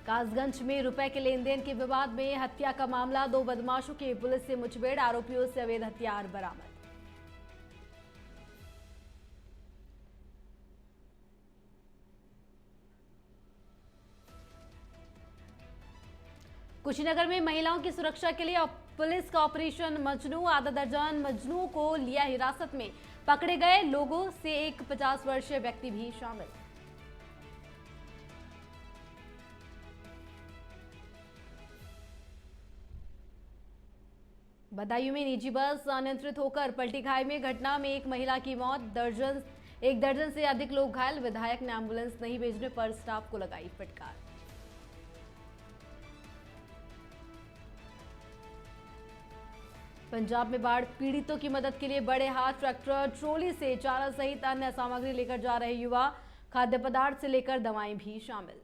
कासगंज में रुपए के लेन देन के विवाद में हत्या का मामला, 2 बदमाशों की पुलिस से मुठभेड़, आरोपियों से अवैध हथियार बरामद। कुशीनगर में महिलाओं की सुरक्षा के लिए पुलिस का ऑपरेशन मजनू, आधा दर्जन मजनू को लिया हिरासत में, पकड़े गए लोगों से एक 50 वर्षीय व्यक्ति भी शामिल। बदायूं में निजी बस अनियंत्रित होकर पलटी, खाई में घटना में एक महिला की मौत, एक दर्जन से अधिक लोग घायल। विधायक ने एम्बुलेंस नहीं भेजने पर स्टाफ को लगाई फटकार। पंजाब में बाढ़ पीड़ितों की मदद के लिए बड़े हाथ, ट्रैक्टर ट्रॉली से चारा सहित अन्य सामग्री लेकर जा रहे युवा, खाद्य पदार्थ से लेकर दवाएं भी शामिल।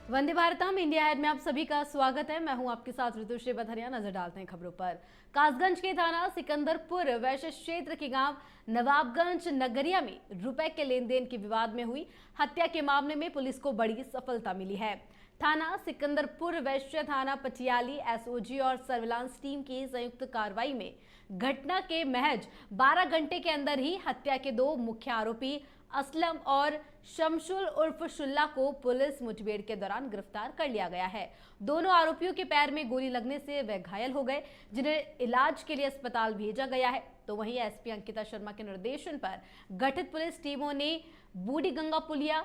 वंदे भारतम इंडिया हेड में आप सभी का स्वागत है। मैं हूं आपके साथ ऋतुश्री बथरिया। नजर डालते हैं खबरों पर। कासगंज के थाना सिकंदरपुर वैश्य क्षेत्र के गांव नवाबगंज नगरिया में रुपए के लेन देन के विवाद में हुई हत्या के मामले में पुलिस को बड़ी सफलता मिली है। थाना सिकंदरपुर वैश्य, थाना पटियाली, एसओजी और सर्विलांस टीम की संयुक्त कार्रवाई में घटना के महज 12 घंटे के अंदर ही हत्या के 2 मुख्य आरोपी असलम और शमशुल उर्फ शुल्ला को पुलिस मुठभेड़ के दौरान गिरफ्तार कर लिया गया है। दोनों आरोपियों के पैर में गोली लगने से वे घायल हो गए, जिन्हें इलाज के लिए अस्पताल भेजा गया है। तो वहीं एसपी अंकिता शर्मा के निर्देशन पर गठित पुलिस टीमों ने बूढ़ी गंगा पुलिया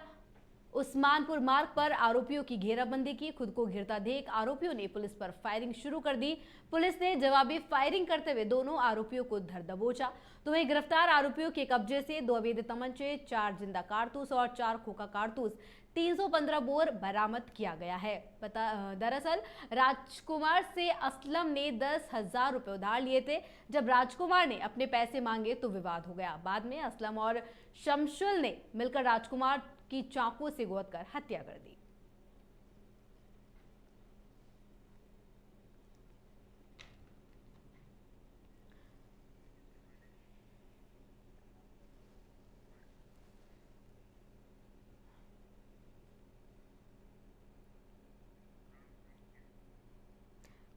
उस्मानपुर मार्ग पर आरोपियों की घेराबंदी की। खुद को घिरता देख आरोपियों ने पुलिस पर फायरिंग शुरू कर दी। पुलिस ने जवाबी फायरिंग करते हुए दोनों आरोपियों को धर दबोचा। तो वहीं गिरफ्तार आरोपियों के कब्जे से 2 अवैध तमंचे, 4 जिंदा कारतूस और 4 खोखा कारतूस, 315 बोर बरामद किया गया है। दरअसल राजकुमार से असलम ने 10,000 रुपए उधार लिए थे। जब राजकुमार ने अपने पैसे मांगे तो विवाद हो गया। बाद में असलम और शमशुल ने मिलकर राजकुमार की चाकू से गोद कर हत्या कर दी।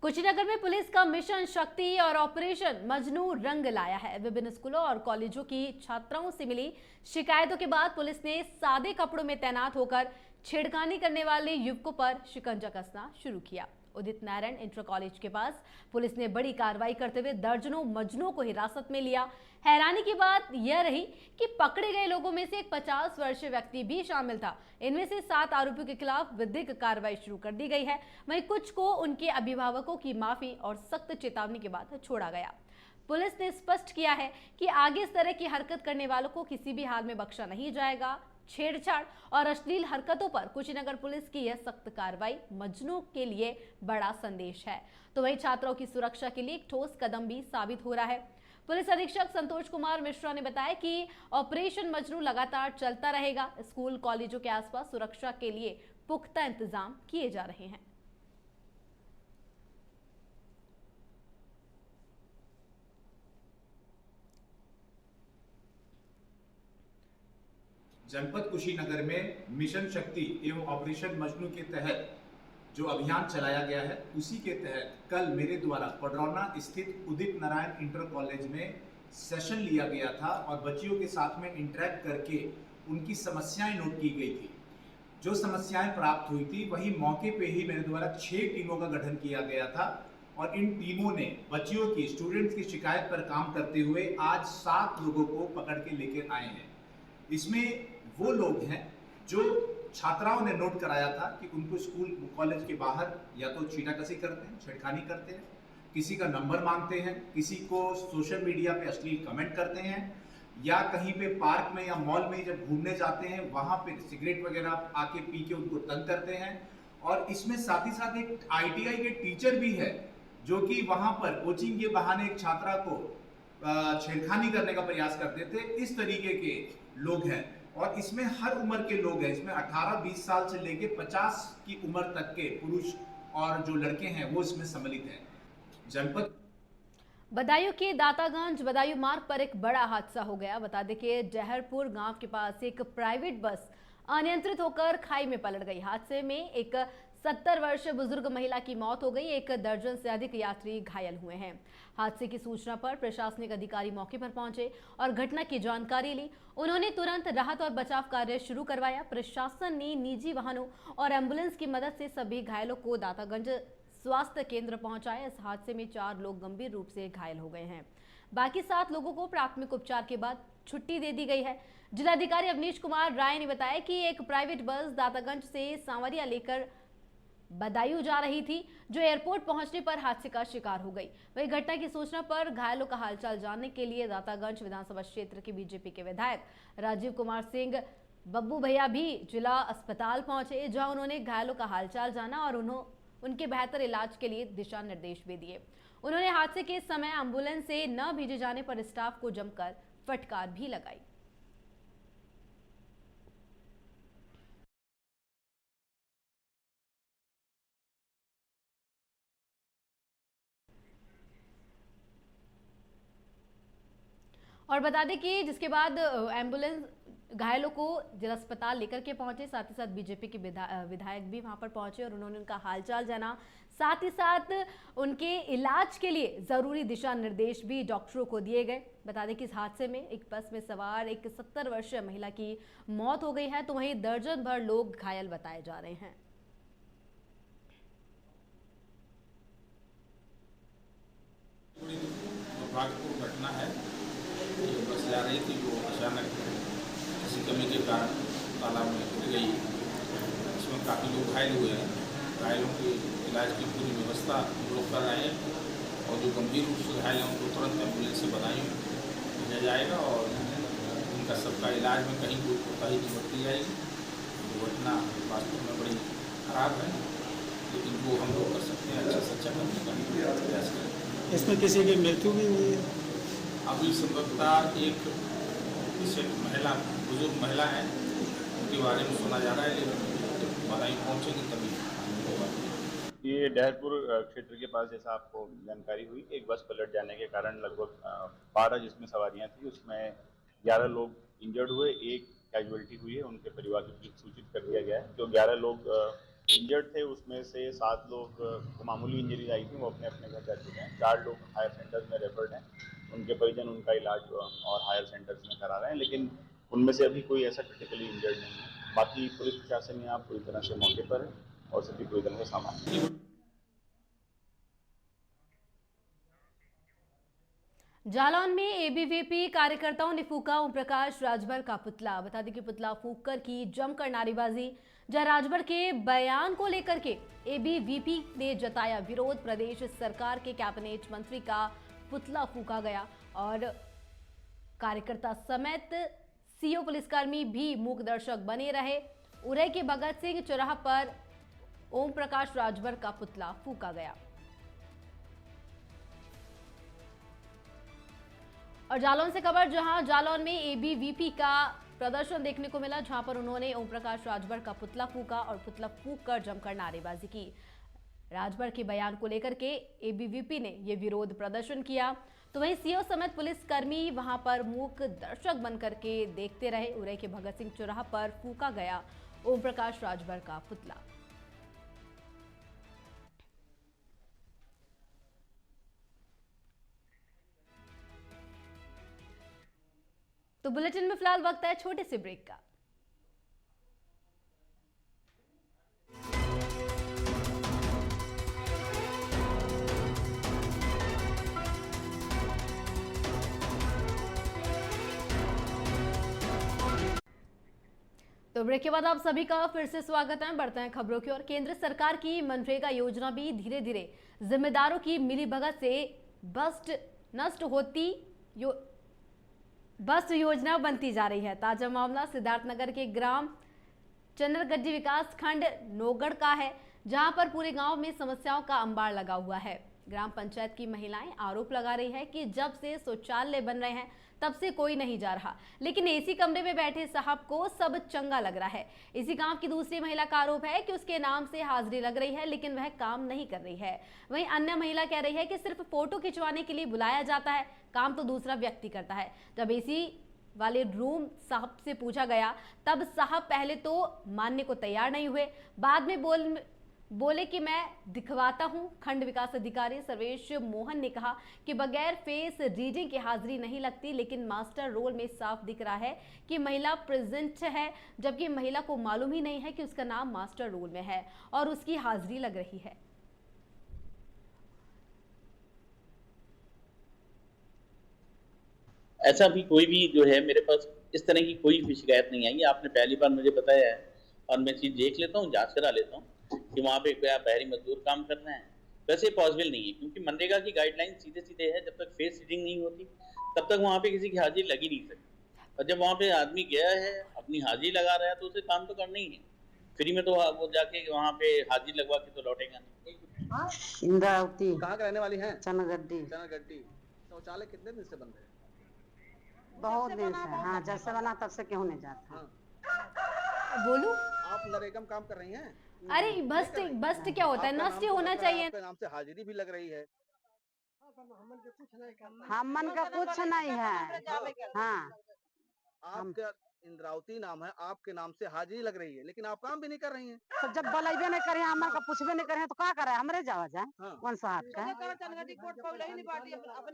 कुशीनगर में पुलिस का मिशन शक्ति और ऑपरेशन मजनू रंग लाया है। विभिन्न स्कूलों और कॉलेजों की छात्राओं से मिली शिकायतों के बाद पुलिस ने सादे कपड़ों में तैनात होकर छेड़खानी करने वाले युवकों पर शिकंजा कसना शुरू किया। उदित नारायण इंटर कॉलेज के पास पुलिस ने बड़ी कार्रवाई करते हुए दर्जनों मजनूओं को हिरासत में लिया। हैरानी की बात यह रही कि पकड़े गए लोगों में से एक 50 वर्षीय व्यक्ति भी शामिल था। इनमें से 7 आरोपियों के खिलाफ विधिक कार्रवाई शुरू कर दी गई है। वहीं कुछ को उनके अभिभावकों की माफी और सख्त चेतावनी के बाद छोड़ा गया। पुलिस ने स्पष्ट किया है कि आगे इस तरह की हरकत करने वालों को किसी भी हाल में बख्शा नहीं जाएगा। छेड़छाड़ और अश्लील हरकतों पर कुशीनगर पुलिस की यह सख्त कार्रवाई मजनू के लिए बड़ा संदेश है। तो वहीं छात्राओं की सुरक्षा के लिए एक ठोस कदम भी साबित हो रहा है। पुलिस अधीक्षक संतोष कुमार मिश्रा ने बताया कि ऑपरेशन मजनू लगातार चलता रहेगा। स्कूल कॉलेजों के आसपास सुरक्षा के लिए पुख्ता इंतजाम किए जा रहे हैं। जनपद कुशीनगर में मिशन शक्ति एवं ऑपरेशन मजनू के तहत जो अभियान चलाया गया है, उसी के तहत कल मेरे द्वारा पडरौना स्थित उदित नारायण इंटर कॉलेज में सेशन लिया गया था और बच्चियों के साथ में इंटरेक्ट करके उनकी समस्याएं नोट की गई थी। जो समस्याएं प्राप्त हुई थी वही मौके पे ही मेरे द्वारा 6 टीमों का गठन किया गया था और इन टीमों ने बच्चियों की, स्टूडेंट्स की शिकायत पर काम करते हुए आज 7 लोगों को पकड़ के लेकर आए हैं। इसमें वो लोग हैं जो छात्राओं ने नोट कराया था कि उनको स्कूल कॉलेज के बाहर या तो छीटाकसी करते हैं, छेड़खानी करते हैं, किसी का नंबर मांगते हैं, किसी को सोशल मीडिया पे अश्लील कमेंट करते हैं, या कहीं पे पार्क में या मॉल में जब घूमने जाते हैं वहां पे सिगरेट वगैरह आके पी के उनको तंग करते हैं। और इसमें साथ ही साथ एक ITI के टीचर भी है जो कि वहां पर कोचिंग के बहाने एक छात्रा को छेड़खानी करने का प्रयास करते थे। इस तरीके के लोग हैं और इसमें हर उम्र के लोग हैं। इसमें 18-20 साल से लेके 50 की उम्र तक के पुरुष और जो लड़के हैं वो इसमें सम्मिलित हैं। जनपद बदायूं के दातागंज बदायूं मार्ग पर एक बड़ा हादसा हो गया। बता दें कि जहरपुर गांव के पास एक प्राइवेट बस अनियंत्रित होकर खाई में पलट गई। हादसे में एक 70 वर्षीय बुजुर्ग महिला की मौत हो गई। एक दर्जन से अधिक यात्री घायल हुए हैं। हादसे की सूचना पर प्रशासनिक अधिकारी मौके पर पहुंचे और घटना की जानकारी ली। उन्होंने तुरंत राहत और बचाव कार्य शुरू करवाया। प्रशासन ने निजी वाहनों और एम्बुलेंस की मदद से सभी घायलों को दातागंज स्वास्थ्य केंद्र पहुंचाया। इस हादसे में 4 लोग गंभीर रूप से घायल हो गए हैं। बाकी 7 लोगों को प्राथमिक उपचार के बाद छुट्टी दे दी गई है। जिलाधिकारी अवनीश कुमार राय ने बताया कि एक प्राइवेट बस दातागंज से सांवरिया लेकर बदायूं जा रही थी, जो एयरपोर्ट पहुंचने पर हादसे का शिकार हो गई। वही घटना की सूचना पर घायलों का हालचाल जानने के लिए दातागंज विधानसभा क्षेत्र के बीजेपी के विधायक राजीव कुमार सिंह बब्बू भैया भी जिला अस्पताल पहुंचे, जहां उन्होंने घायलों का हालचाल जाना और उनके बेहतर इलाज के लिए दिशा निर्देश भी दिए। उन्होंने हादसे के समय एम्बुलेंस से न भेजे जाने पर स्टाफ को जमकर फटकार भी लगाई। और बता दें कि जिसके बाद एम्बुलेंस घायलों को जिला अस्पताल लेकर के पहुंचे। साथ ही साथ बीजेपी के विधायक भी वहां पर पहुंचे और उन्होंने उनका हालचाल जाना। साथ ही साथ उनके इलाज के लिए जरूरी दिशा निर्देश भी डॉक्टरों को दिए गए। बता दें कि इस हादसे में एक बस में सवार एक 70 वर्षीय महिला की मौत हो गई है, तो वहीं दर्जन भर लोग घायल बताए जा रहे हैं। दुर्भाग्यपूर्ण घटना है। ये बस जा रही थी, वो अचानक किसी कमी के कारण तालाब में गिर गई। इसमें काफ़ी लोग घायल हुए हैं। घायलों के इलाज की पूरी व्यवस्था हम लोग कर रहे हैं और जो गंभीर रूप से घायल हैं उनको तुरंत एम्बुलेंस से बदायूं भेजा जाएगा और उनका सबका इलाज में कहीं कोई कोताही नहीं बरती जाएगी। दुर्घटना वास्तव में बड़ी खराब है, लेकिन वो हम लोग कर सकते हैं अच्छा से अच्छा करने का प्रयास करें। इसमें किसी की मृत्यु भी हुई है? अभी संभवतः एक महिला, बुजुर्ग महिला है, उनके बारे में सुना जा रहा है, लेकिन जब बदायूं पहुँचेंगे तभी होगा। ये डहरपुर क्षेत्र के पास जैसा आपको जानकारी हुई, एक बस पलट जाने के कारण लगभग 12 जिसमें सवारियां थी उसमें 11 लोग इंजर्ड हुए, एक कैजुअलिटी हुई है। उनके परिवार को सूचित कर दिया गया है। जो 11 लोग इंजर्ड थे उसमें से 7 लोग को मामूली इंजरीज आई थी, वो अपने अपने घर जा चुके हैं। 4 लोग हायर सेंटर्स में रेफर्ड हैं, उनके परिजन उनका इलाज और हायर सेंटर्स में करा रहे हैं, लेकिन उनमें से अभी कोई ऐसा क्रिटिकली इंजर्ड नहीं है। बाकी पुलिस प्रशासन यहाँ पूरी तरह से मौके पर है और सभी पूरी तरह से सामान्य। जालौन में एबीवीपी कार्यकर्ताओं ने फूका ओम प्रकाश राजभर का पुतला। बता दें कि पुतला फूककर की जमकर नारेबाजी, जहां राजभर के बयान को लेकर के एबीवीपी ने जताया विरोध। प्रदेश सरकार के कैबिनेट मंत्री का पुतला फूका गया और कार्यकर्ता समेत सीओ पुलिसकर्मी भी मूक दर्शक बने रहे। उरई के भगत सिंह चौराहा पर ओम प्रकाश राजभर का पुतला फूका गया। और जालौन से खबर, जहां जालौन में एबीवीपी का प्रदर्शन देखने को मिला, जहां पर उन्होंने ओम प्रकाश राजभर का पुतला फूका और पुतला फूंककर जमकर नारेबाजी की। राजभर के बयान को लेकर के एबीवीपी ने यह विरोध प्रदर्शन किया, तो वहीं सीओ समेत पुलिसकर्मी वहां पर मूक दर्शक बनकर के देखते रहे। उरई के भगत सिंह चौराहा पर फूका गया ओम प्रकाश राजभर का पुतला। तो बुलेटिन में फिलहाल वक्त है छोटे से ब्रेक का। तो ब्रेक के बाद आप सभी का फिर से स्वागत है। बढ़ते हैं खबरों की ओर। केंद्र सरकार की मनरेगा योजना भी धीरे धीरे जिम्मेदारों की मिलीभगत से नष्ट होती बस योजना बनती जा रही है। ताजा मामला सिद्धार्थनगर के ग्राम चन्नरगड्डी विकास खंड नोगढ़ का है, जहां पर पूरे गांव में समस्याओं का अंबार लगा हुआ है। ग्राम पंचायत की महिलाएं आरोप लगा रही है कि जब से शौचालय बन रहे हैं तब से कोई नहीं जा रहा, लेकिन एसी कमरे में बैठे साहब को सब चंगा लग रहा है। इसी गांव की दूसरी महिला का आरोप है कि उसके नाम से हाजिरी लग रही है, लेकिन वह काम नहीं कर रही है। वहीं अन्य महिला कह रही है कि सिर्फ फोटो खिंचवाने के लिए बुलाया जाता है, काम तो दूसरा व्यक्ति करता है। जब एसी वाले रूम साहब से पूछा गया तब साहब पहले तो मानने को तैयार नहीं हुए, बाद में बोले कि मैं दिखवाता हूं। खंड विकास अधिकारी सर्वेश मोहन ने कहा कि बगैर फेस रीडिंग की हाजिरी नहीं लगती, लेकिन मास्टर रोल में साफ दिख रहा है कि महिला प्रेजेंट है, जबकि महिला को मालूम ही नहीं है कि उसका नाम मास्टर रोल में है और उसकी हाजिरी लग रही है। ऐसा भी कोई भी जो है मेरे पास इस तरह की कोई भी शिकायत नहीं आई। आपने पहली बार मुझे बताया है और मैं चीज़ देख लेता हूँ, जांच करा लेता हूँ कि वहाँ पे क्या बाहरी मजदूर काम कर रहे हैं। वैसे पॉसिबल नहीं है, क्योंकि मनरेगा की गाइडलाइन सीधे सीधे है, जब तक फेस रीडिंग नहीं होती तब तक वहाँ पे किसी की हाजिरी लगी नहीं सकती। और जब वहाँ पे आदमी गया है, अपनी हाजिरी लगा रहा है, तो उसे काम तो करना ही है। फ्री में तो वो जाके वहाँ पे हाजिरी लगवा के तो लौटेगा नहीं। इंद्रावती कहाँ के रहने वाली हैं? चनगड्डी। चनागड्डी। शौचालय कितने दिन से बंद है? बहुत दिन से। हाँ, जब से बना तब से क्यों नहीं जाता। हाँ। बोलूं? आप नरेगा में काम कर रही हैं? अरे बस्ट क्या होता है, नष्ट होना चाहिए। आपके नाम से हाजिरी भी लग रही है। हमन का कुछ नहीं है। हाँ, आपका इंद्रावती नाम है, आपके नाम से हाजिरी लग रही है, लेकिन आप काम भी नहीं कर रही हैं। तो जब बलैबे नहीं करे, हमन का पूछबे नहीं करे तो क्या करे, हमरे जावा जाए। हाँ। कौन सा हाथ का।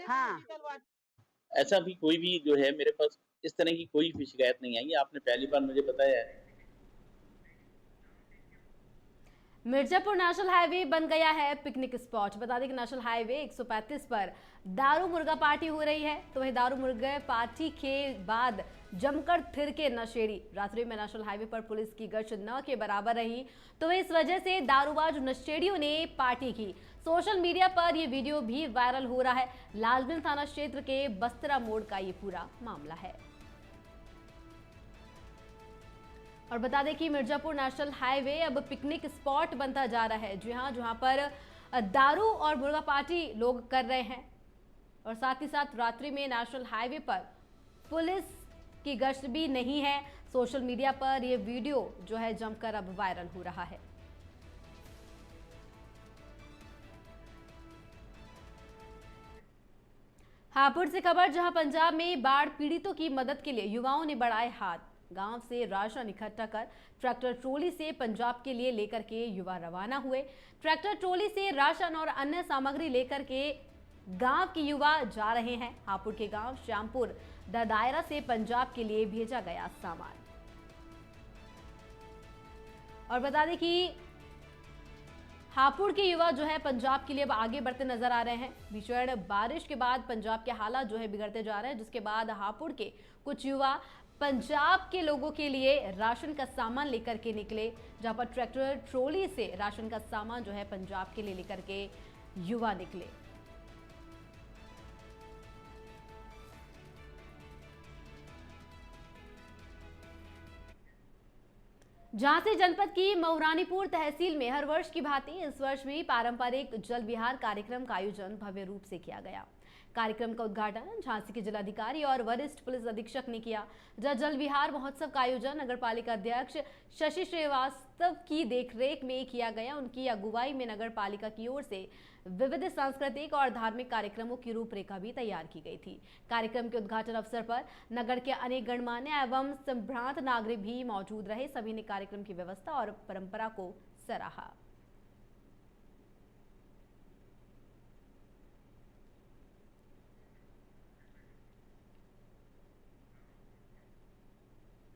हाँ, ऐसा भी कोई भी जो है मेरे पास इस तरह की कोई भी शिकायत नहीं आई। आपने पहली बार मुझे बताया है। मिर्जापुर नेशनल हाईवे बन गया है पिकनिक स्पॉट। बता दें कि नेशनल हाईवे 135 पर दारू मुर्गा पार्टी हो रही है, तो वही दारू मुर्गा पार्टी के बाद जमकर थिरके नशेड़ी। रात्रि में नेशनल हाईवे पर पुलिस की गश्त न के बराबर रही, तो इस वजह से दारूबाज नशेड़ियों ने पार्टी की। सोशल मीडिया पर यह वीडियो भी वायरल हो रहा है। लालगंज थाना क्षेत्र के बस्तरा मोड़ का ये पूरा मामला है। और बता दें कि मिर्जापुर नेशनल हाईवे अब पिकनिक स्पॉट बनता जा रहा है। जी हाँ, जहां पर दारू और मुर्गा पार्टी लोग कर रहे हैं और साथ ही साथ रात्रि में नेशनल हाईवे पर पुलिस की गश्त भी नहीं है। सोशल मीडिया पर यह वीडियो जो है जमकर अब वायरल हो रहा है। हापुड़ से खबर, जहां पंजाब में बाढ़ पीड़ितों की मदद के लिए युवाओं ने बढ़ाए हाथ। गांव से राशन इकट्ठा कर ट्रैक्टर ट्रॉली से पंजाब के लिए लेकर के युवा रवाना हुए। ट्रैक्टर ट्रॉली से राशन और अन्य सामग्री लेकर के गांव के युवा जा रहे हैं। हापुड़ के गांव श्यामपुर दायरा से पंजाब के लिए भेजा गया सामान। और बता दें कि हापुड़ के युवा जो है पंजाब के लिए अब आगे बढ़ते नजर आ रहे हैं। भीषण बारिश के बाद पंजाब के हालात जो है बिगड़ते जा रहे हैं, जिसके बाद हापुड़ के कुछ युवा पंजाब के लोगों के लिए राशन का सामान लेकर के निकले, जहां पर ट्रैक्टर ट्रॉली से राशन का सामान जो है पंजाब के लिए लेकर के युवा निकले। झांसी जनपद की मऊरानीपुर तहसील में हर वर्ष की भांति इस वर्ष भी पारंपरिक जल विहार कार्यक्रम का आयोजन भव्य रूप से किया गया। कार्यक्रम का उद्घाटन झांसी के जिलाधिकारी और वरिष्ठ पुलिस अधीक्षक ने किया। जल विहार महोत्सव का आयोजन नगर पालिका अध्यक्ष शशि श्रीवास्तव की देखरेख में किया गया। उनकी अगुवाई में नगर पालिका की ओर से विविध सांस्कृतिक और धार्मिक कार्यक्रमों की रूपरेखा भी तैयार की गई थी। कार्यक्रम के उद्घाटन अवसर पर नगर के अनेक गणमान्य एवं संभ्रांत नागरिक भी मौजूद रहे। सभी ने कार्यक्रम की व्यवस्था और परंपरा को सराहा।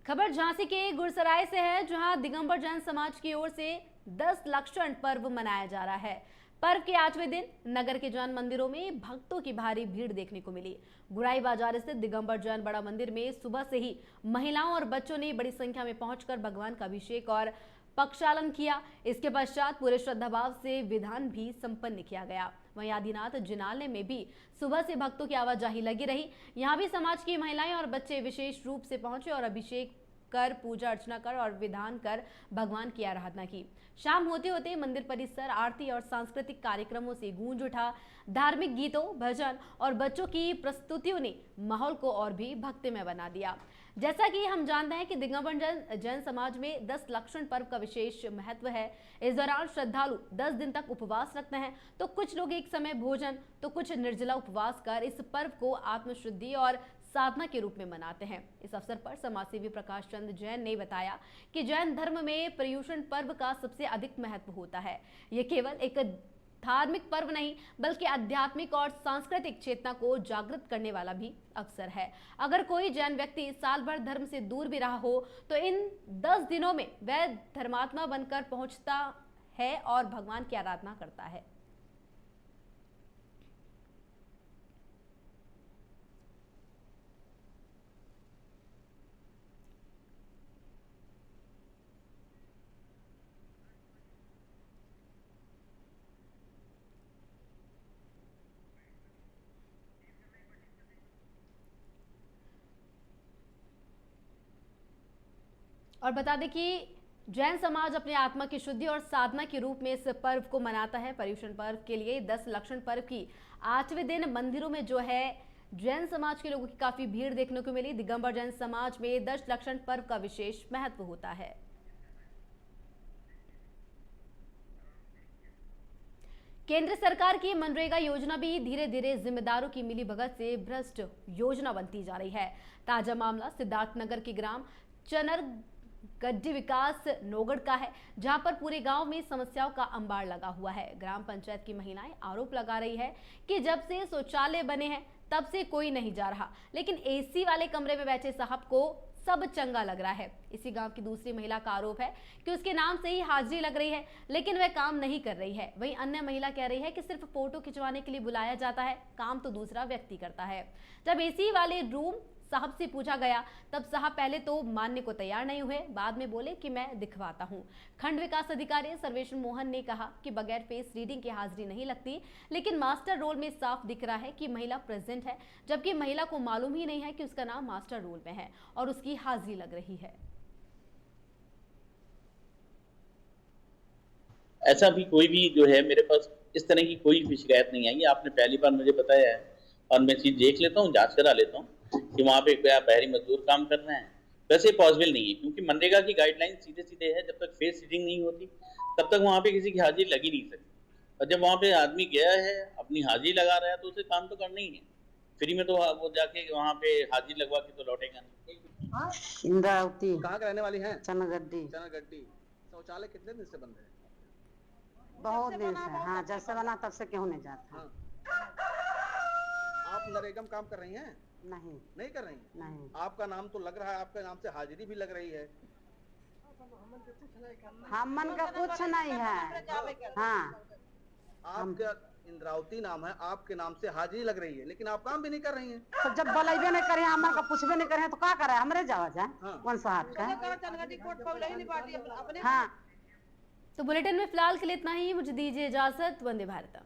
खबर झांसी के गुरसराय से है, जहां दिगंबर जैन समाज की ओर से 10 लक्षण पर्व मनाया जा रहा है। पर्व के 8वें दिन नगर के जैन मंदिरों में भक्तों की भारी भीड़ देखने को मिली। गुराई बाजार स्थित दिगंबर जैन बड़ा मंदिर में सुबह से ही महिलाओं और बच्चों ने बड़ी संख्या में पहुंचकर भगवान का अभिषेक और पक्षालन किया। इसके पश्चात पूरे श्रद्धाभाव से विधान भी संपन्न किया गया। वहीं आदिनाथ जिनालय में भी सुबह से भक्तों की आवाजाही लगी रही। यहाँ भी समाज की महिलाएं और बच्चे विशेष रूप से पहुंचे और अभिषेक कर पूजा अर्चना कर और विधान कर भगवान की आराधना की। शाम होते होते मंदिर परिसर आरती और सांस्कृतिक कार्यक्रमों से गूंज उठा। धार्मिक गीतों, भजन और बच्चों की प्रस्तुतियों ने माहौल को और भी भक्तिमय बना दिया। जैसा कि हम जानते हैं कि दिगंबर जैन समाज में 10 लक्षण पर्व का विशेष महत्व है। इस दौरान श्रद्धालु 10 दिन तक उपवास रखते हैं, तो कुछ लोग एक समय भोजन तो कुछ निर्जला उपवास कर इस पर्व को आत्मशुद्धि और साधना के रूप में मनाते हैं। इस अवसर पर समाजसेवी प्रकाश चंद जैन ने बताया कि जैन धर्म में पर्युषण पर्व का सबसे अधिक महत्व होता है। ये केवल एक धार्मिक पर्व नहीं बल्कि आध्यात्मिक और सांस्कृतिक चेतना को जागृत करने वाला भी अवसर है। अगर कोई जैन व्यक्ति साल भर धर्म से दूर भी रहा हो तो इन 10 दिनों में वह धर्मात्मा बनकर पहुंचता है और भगवान की आराधना करता है। और बता दें कि जैन समाज अपने आत्मा की शुद्धि और साधना के रूप में इस पर्व को मनाता है। पर्युषण पर्व के लिए 10 लक्षण पर्व की 8वें दिन मंदिरों में जो है जैन समाज के लोगों की काफी भीड़ देखने को मिली। दिगंबर जैन समाज में 10 लक्षण पर्व का विशेष महत्व होता है। केंद्र सरकार की मनरेगा योजना भी धीरे धीरे जिम्मेदारों की मिलीभगत से भ्रष्ट योजना बनती जा रही है। ताजा मामला सिद्धार्थनगर के ग्राम चनर गड्डी विकास नौगढ़ का है, जहां पर पूरे गांव में समस्याओं का अंबार लगा हुआ है। ग्राम पंचायत की महिलाएं आरोप लगा रही है कि जब से शौचालय बने हैं तब से कोई नहीं जा रहा, लेकिन एसी वाले कमरे में बैठे साहब को सब चंगा लग रहा है। इसी गांव की दूसरी महिला का आरोप है कि उसके नाम से ही हाजिरी लग रही है, लेकिन वह काम नहीं कर रही है। वहीं अन्य महिला कह रही है कि सिर्फ फोटो खिंचवाने के लिए बुलाया जाता है, काम तो दूसरा व्यक्ति करता है। जब एसी वाले रूम साहब से पूछा गया तब साहब पहले तो मानने को तैयार नहीं हुए, बाद में बोले कि मैं दिखवाता हूं। खंड विकास अधिकारी सर्वेश्वर मोहन ने कहा कि बगैर फेस रीडिंग की हाजिरी नहीं लगती, लेकिन मास्टर रोल में साफ दिख रहा है कि महिला प्रेजेंट है, जबकि महिला को मालूम ही नहीं है कि उसका नाम मास्टर रोल में है और उसकी हाजिरी लग रही है। ऐसा भी कोई भी जो है मेरे पास इस तरह की कोई भी शिकायत नहीं आई। आपने पहली बार मुझे बताया है और मैं चीज देख लेता हूँ, जांच करा लेता हूँ कि वहाँ पे क्या बहरी मजदूर काम कर रहे हैं। वैसे पॉसिबल नहीं है, क्योंकि मनरेगा की गाइडलाइन सीधे सीधे है, जब तक फेस रीडिंग नहीं होती तब तक वहाँ पे किसी की हाजिरी लगी नहीं सकती। और जब वहाँ पे आदमी गया है अपनी हाजिरी लगा रहा है तो उसे काम तो करना ही है। फ्री में तो वो जाके वहाँ पे हाजिरी लगवा के तो लौटेगा नहीं। इंद्रावती कहाँ के रहने वाली हैं? चनगड्डी। चनगड्डी। शौचालय कितने दिन से बंद है? बहुत दिन से। हाँ, जब से बना तब से क्यों नहीं जाता। हाँ। आप नरेगा में काम कर रही हैं? नहीं नहीं कर रही? नहीं। आपका नाम तो लग रहा है, आपके नाम से हाजिरी भी लग रही है। हमन का कुछ नहीं है। हाँ, आपका इंद्रावती नाम है, आपके नाम से हाजिरी लग रही है, लेकिन आप काम भी नहीं कर रही हैं। तो जब बलैबे नहीं करे, हमन का पूछबे नहीं करे तो क्या करे, हमरे जावा जाए। हाँ। कौन सा हाथ का। हाँ। तो बुलेटिन में फिलहाल के लिए इतना ही। मुझे दीजिए इजाजत। वंदे भारत।